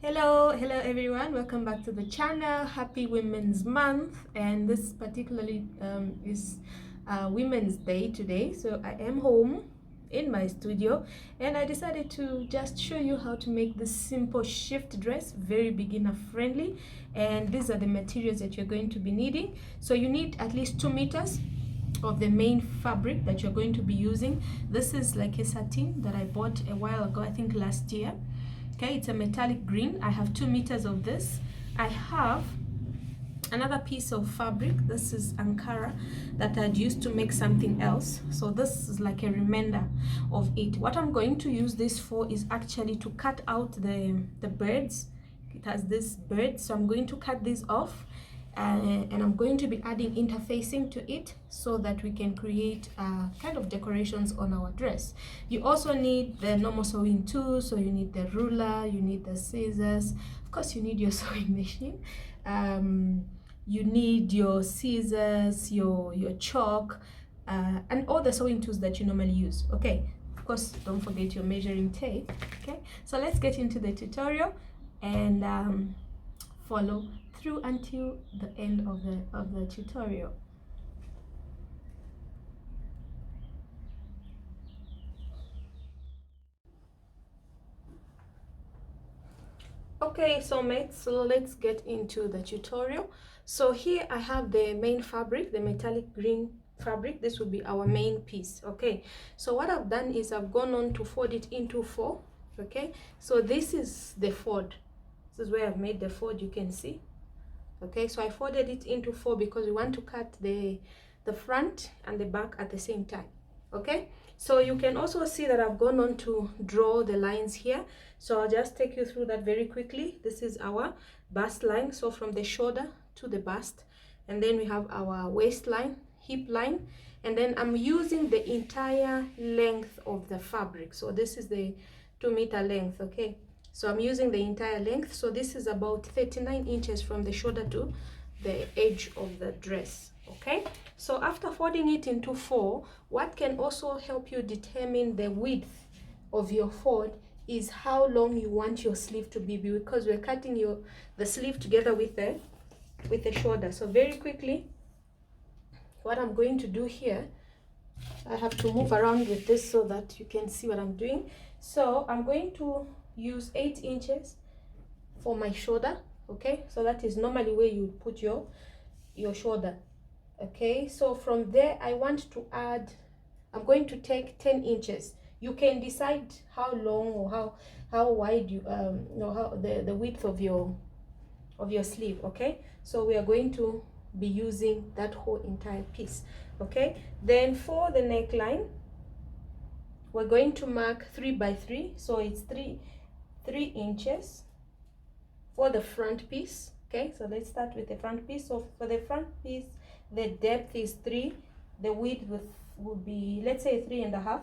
Hello everyone, welcome back to the channel. Happy Women's Month, and this particularly is Women's Day today. So I am home in my studio and I decided to just show you how to make this simple shift dress, very beginner friendly. And these are the materials that you're going to be needing. So you need at least 2 meters of the main fabric that you're going to be using. This is like a satin that I bought a while ago, I think last year. Okay, it's a metallic green. I have 2 meters of this. I have another piece of fabric. This is Ankara that I'd used to make something else. So this is like a remainder of it. What I'm going to use this for is actually to cut out the birds. It has this bird, so I'm going to cut these off. And I'm going to be adding interfacing to it so that we can create kind of decorations on our dress. You also need the normal sewing tools, so you need the ruler, you need the scissors, of course you need your sewing machine, you need your scissors, your chalk, and all the sewing tools that you normally use. Okay, of course don't forget your measuring tape. Okay, so let's get into the tutorial and follow through until the end of the tutorial. Okay, so mates, so let's get into the tutorial. So here I have the main fabric, the metallic green fabric. This will be our main piece. Okay, so what I've done is I've gone on to fold it into 4. Okay, so this is the fold. This is where I've made the fold, you can see. Okay, so I folded it into 4 because we want to cut the front and the back at the same time. Okay, so you can also see that I've gone on to draw the lines here, so I'll just take you through that very quickly. This is our bust line, so from the shoulder to the bust, and then we have our waistline, hip line, and then I'm using the entire length of the fabric. So this is the 2-meter length. Okay, so I'm using the entire length. So this is about 39 inches from the shoulder to the edge of the dress. Okay, so after folding it into 4, what can also help you determine the width of your fold is how long you want your sleeve to be, because we're cutting the sleeve together with the shoulder. So very quickly, what I'm going to do here, I have to move around with this so that you can see what I'm doing. So I'm going to use 8 inches for my shoulder. Okay, so that is normally where you put your shoulder. Okay, so from there I want to add, I'm going to take 10 inches. You can decide how long or how wide you how the width of your sleeve. Okay, so we are going to be using that whole entire piece. Okay, then for the neckline, we're going to mark 3 by 3, so it's 3 inches for the front piece. Okay, so let's start with the front piece. So for the front piece, the depth is 3, the width will be, let's say, 3.5.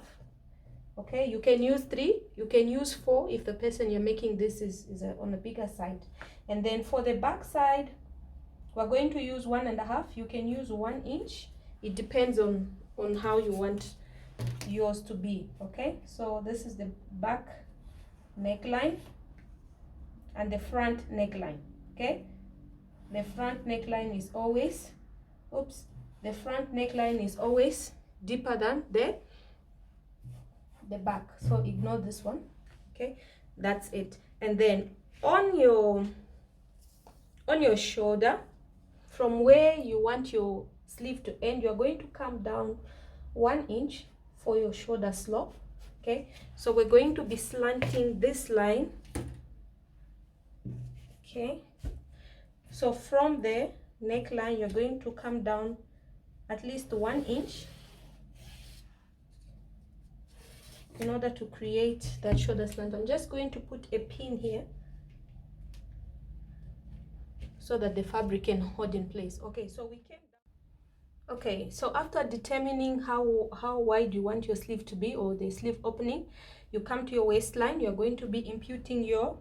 Okay, you can use 3, you can use 4 if the person you're making this is on the bigger side. And then for the back side, we're going to use 1.5. You can use 1 inch. It depends on how you want yours to be. Okay, so this is the back neckline and the front neckline. Okay, the front neckline is always the front neckline is always deeper than the back, so ignore this one. Okay, that's it. And then on your shoulder, from where you want your sleeve to end, you're going to come down 1 inch for your shoulder slope. Okay, so we're going to be slanting this line. Okay, so from the neckline you're going to come down at least 1 inch in order to create that shoulder slant. I'm just going to put a pin here so that the fabric can hold in place. Okay, so we came down. Okay, so after determining how wide you want your sleeve to be, or the sleeve opening, you come to your waistline. You're going to be imputing your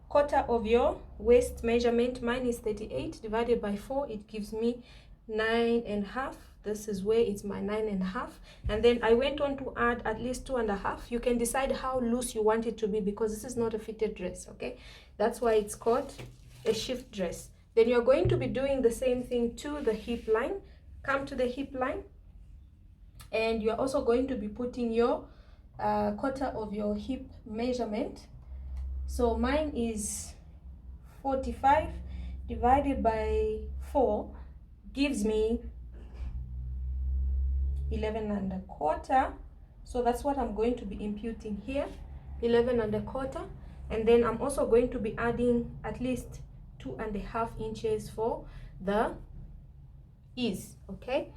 quarter of your waist measurement. Mine is 38 divided by 4. It gives me 9.5 This is where it's my 9.5, and then I went on to add at least 2.5. You can decide how loose you want it to be, because this is not a fitted dress, okay? That's why it's called a shift dress. Then you're going to be doing the same thing to the hip line. Come to the hip line, and you're also going to be putting your quarter of your hip measurement. So mine is 45 divided by 4 gives me 11.25. So that's what I'm going to be imputing here, 11.25. And then I'm also going to be adding at least 2.5 inches for the ease. Okay,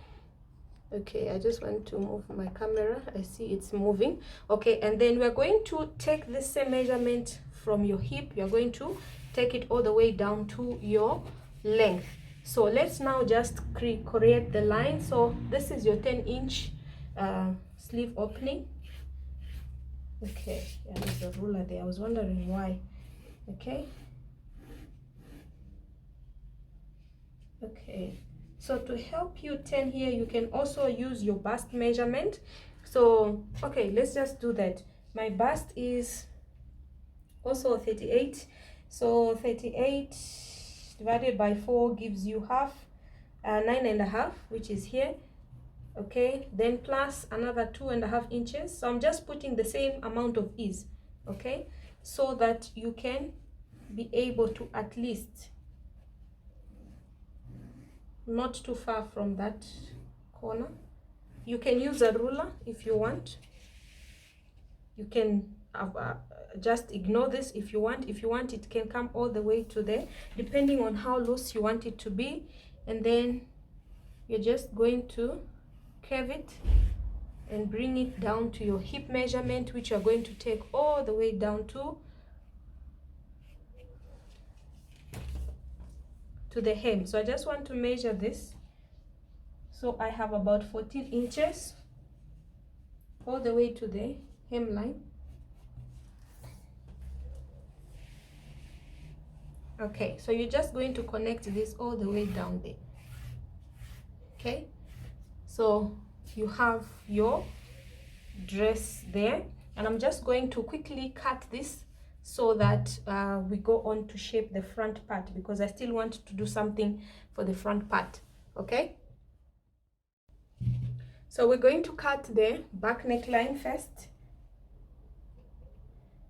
I just want to move my camera. I see it's moving. Okay, and then we're going to take the same measurement from your hip. You're going to take it all the way down to your length. So let's now just create the line. So this is your 10-inch sleeve opening. Okay, yeah, there's a ruler there. I was wondering why. Okay, so to help you turn here, you can also use your bust measurement. So okay, let's just do that. My bust is also 38, so 38 divided by 4 gives you half, 9.5, which is here. Okay, then plus another 2.5 inches. So I'm just putting the same amount of ease, okay, so that you can be able to at least not too far from that corner. You can use a ruler if you want. You can just ignore this if you want. If you want, it can come all the way to there, depending on how loose you want it to be. And then you're just going to curve it and bring it down to your hip measurement, which you're going to take all the way down to the hem. So I just want to measure this. So I have about 14 inches all the way to the hemline. Okay, so you're just going to connect this all the way down there. Okay, so you have your dress there, and I'm just going to quickly cut this so that we go on to shape the front part, because I still want to do something for the front part. Okay, so we're going to cut the back neckline first,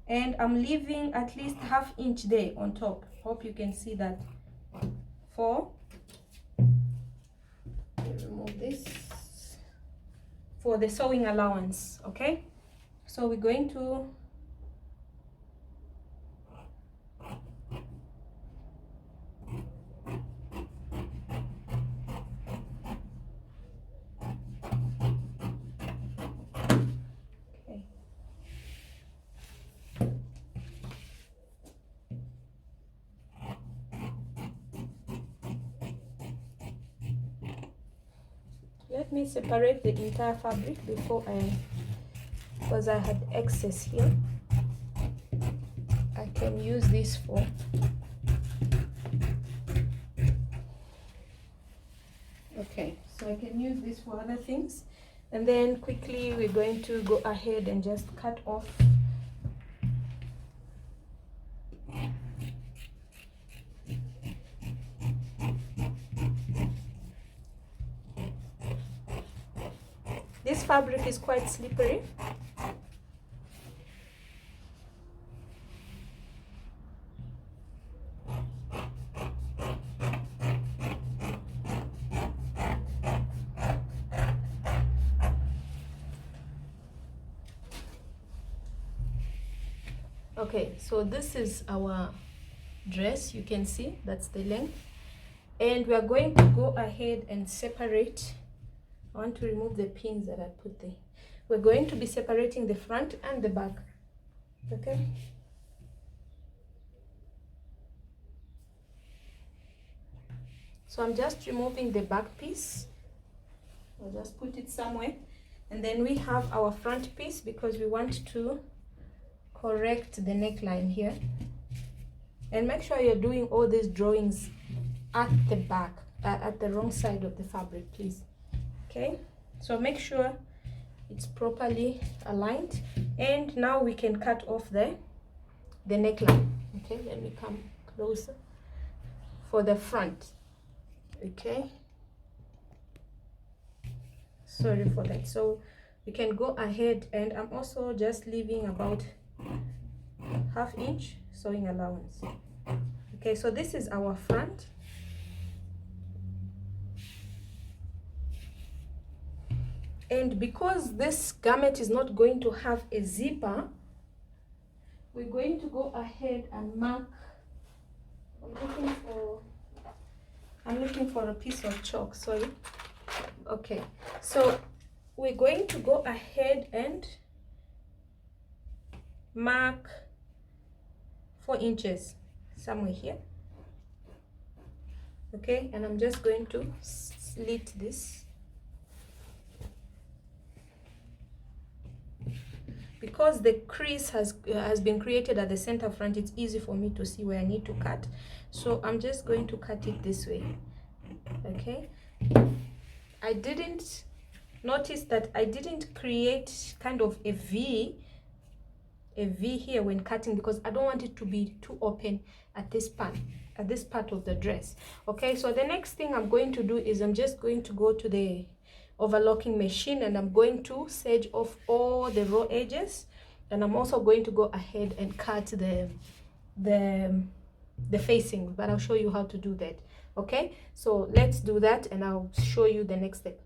and I'm leaving at least ½ inch there on top. Hope you can see that. Remove this for the sewing allowance. Okay, so we're going to let me separate the entire fabric before because I had excess here. I can use this for so I can use this for other things. And then quickly we're going to go ahead and just cut off this fabric. Is quite slippery. Okay, so this is our dress. You can see that's the length, and we are going to go ahead and separate. I want to remove the pins that I put there. We're going to be separating the front and the back. Okay, so I'm just removing the back piece. I'll just put it somewhere, and then we have our front piece because we want to correct the neckline here. And make sure you're doing all these drawings at the back, at the wrong side of the fabric, please. Okay, so make sure it's properly aligned, and now we can cut off the neckline. Okay, let me come closer for the front. Okay, sorry for that. So we can go ahead, and I'm also just leaving about ½ inch sewing allowance. Okay, so this is our front. And because this garment is not going to have a zipper, we're going to go ahead and mark. I'm looking for a piece of chalk, sorry. Okay, so we're going to go ahead and mark 4 inches somewhere here. Okay, and I'm just going to slit this. Because the crease has been created at the center front, it's easy for me to see where I need to cut. So I'm just going to cut it this way. Okay, I didn't notice that I didn't create kind of a V here when cutting, because I don't want it to be too open at this part of the dress. Okay, so the next thing I'm going to do is I'm just going to go to the overlocking machine, and I'm going to sedge off all the raw edges, and I'm also going to go ahead and cut the facing, but I'll show you how to do that. Okay, so let's do that, and I'll show you the next step.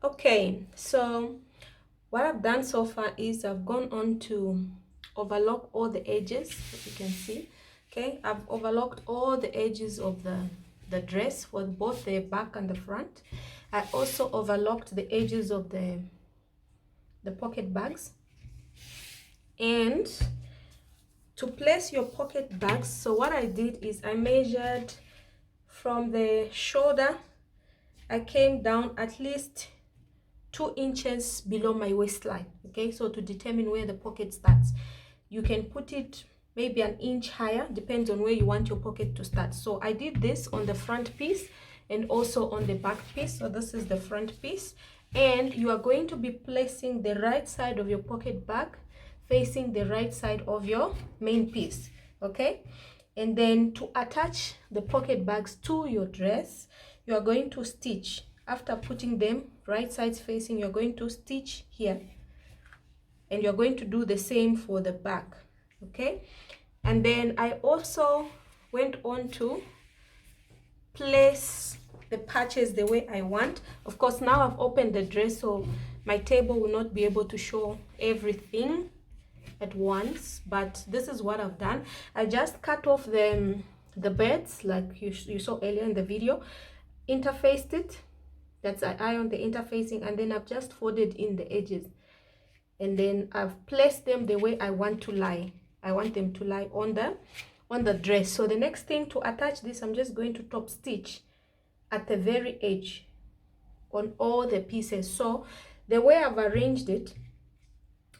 Okay, so what I've done so far is I've gone on to overlock all the edges, as you can see. Okay, I've overlocked all the edges of the dress for both the back and the front. I also overlocked the edges of the pocket bags. And to place your pocket bags, so what I did is I measured from the shoulder. I came down at least 2 inches below my waistline. Okay, so to determine where the pocket starts, you can put it maybe an inch higher, depends on where you want your pocket to start. So I did this on the front piece and also on the back piece. So this is the front piece, and you are going to be placing the right side of your pocket bag facing the right side of your main piece. Okay, and then to attach the pocket bags to your dress, you are going to stitch. After putting them right sides facing, you're going to stitch here, and you're going to do the same for the back. Okay, and then I also went on to place the patches the way I want. Of course, now I've opened the dress, so my table will not be able to show everything at once, but this is what I've done. I just cut off the beds like you saw earlier in the video, interfaced it, that's I ironed the interfacing, and then I've just folded in the edges, and then I've placed them the way I want to lie. I want them to lie on the dress. So the next thing, to attach this, I'm just going to top stitch at the very edge on all the pieces. So the way I've arranged it,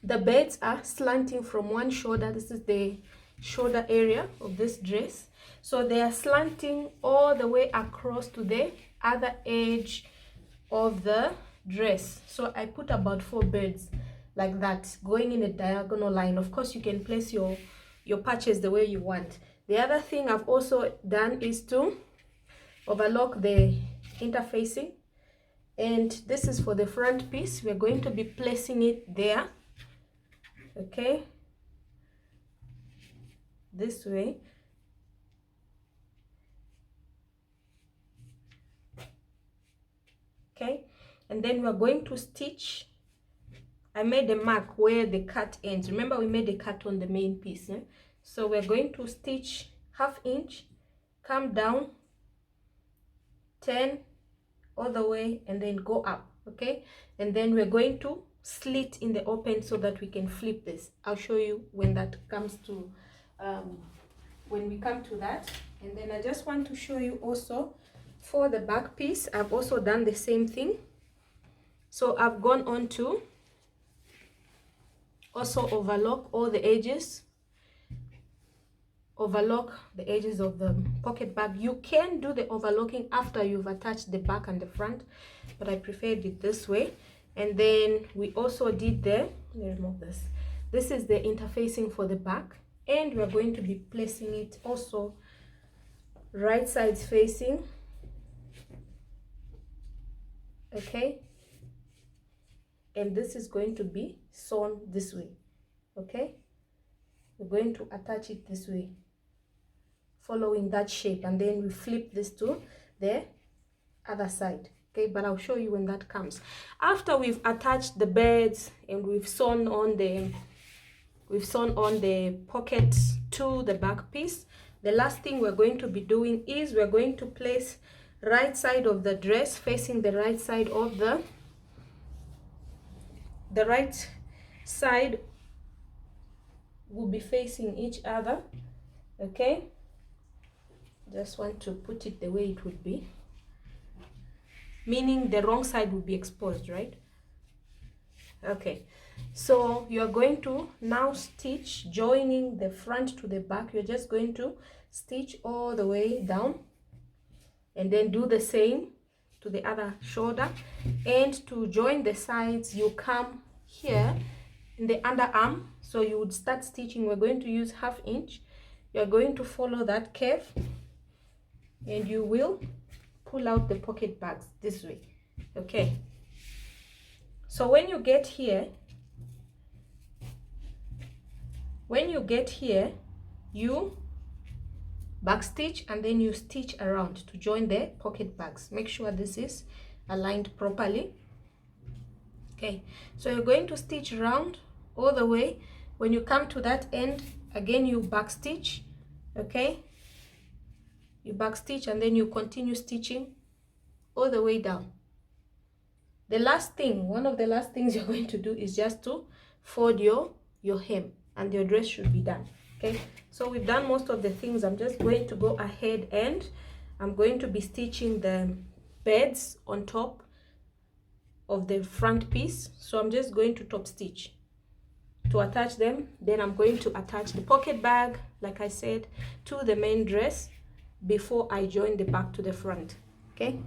the beds are slanting from one shoulder. This is the shoulder area of this dress, so they are slanting all the way across to the other edge of the dress. So I put about 4 beds like that, going in a diagonal line. Of course, you can place your patches the way you want. The other thing I've also done is to overlock the interfacing, and this is for the front piece. We're going to be placing it there, okay, this way. Okay, and then we're going to stitch. I made a mark where the cut ends. Remember, we made a cut on the main piece, eh? So we're going to stitch 1/2 inch, come down 10 all the way, and then go up. Okay, and then we're going to slit in the open so that we can flip this. I'll show you when that comes to when we come to that. And then I just want to show you also for the back piece, I've also done the same thing. So I've gone on to also overlock all the edges, overlock the edges of the pocket bag. You can do the overlocking after you've attached the back and the front, but I preferred it this way. And then we also did let me remove this. This is the interfacing for the back, and we're going to be placing it also right sides facing. Okay, and this is going to be sewn this way. Okay, we're going to attach it this way, following that shape, and then we flip this to the other side. Okay, but I'll show you when that comes. After we've attached the beds and we've sewn on the pockets to the back piece, the last thing we're going to be doing is we're going to place right side of the dress facing the right side of the right side will be facing each other. Okay, just want to put it the way it would be, meaning the wrong side will be exposed, right? Okay, so you're going to now stitch, joining the front to the back. You're just going to stitch all the way down, and then do the same to the other shoulder. And to join the sides, you come here in the underarm, so you would start stitching. We're going to use 1/2 inch. You're going to follow that curve, and you will pull out the pocket bags this way. Okay, so when you get here, you back stitch, and then you stitch around to join the pocket bags. Make sure this is aligned properly. Okay, so you're going to stitch around all the way. When you come to that end, again you back stitch. Okay, you back stitch, and then you continue stitching all the way down. The last thing, one of the last things you're going to do is just to fold your hem, and your dress should be done. Okay, so we've done most of the things. I'm just going to go ahead and I'm going to be stitching the beds on top of the front piece. So I'm just going to top stitch to attach them. Then I'm going to attach the pocket bag, like I said, to the main dress before I join the back to the front. Okay.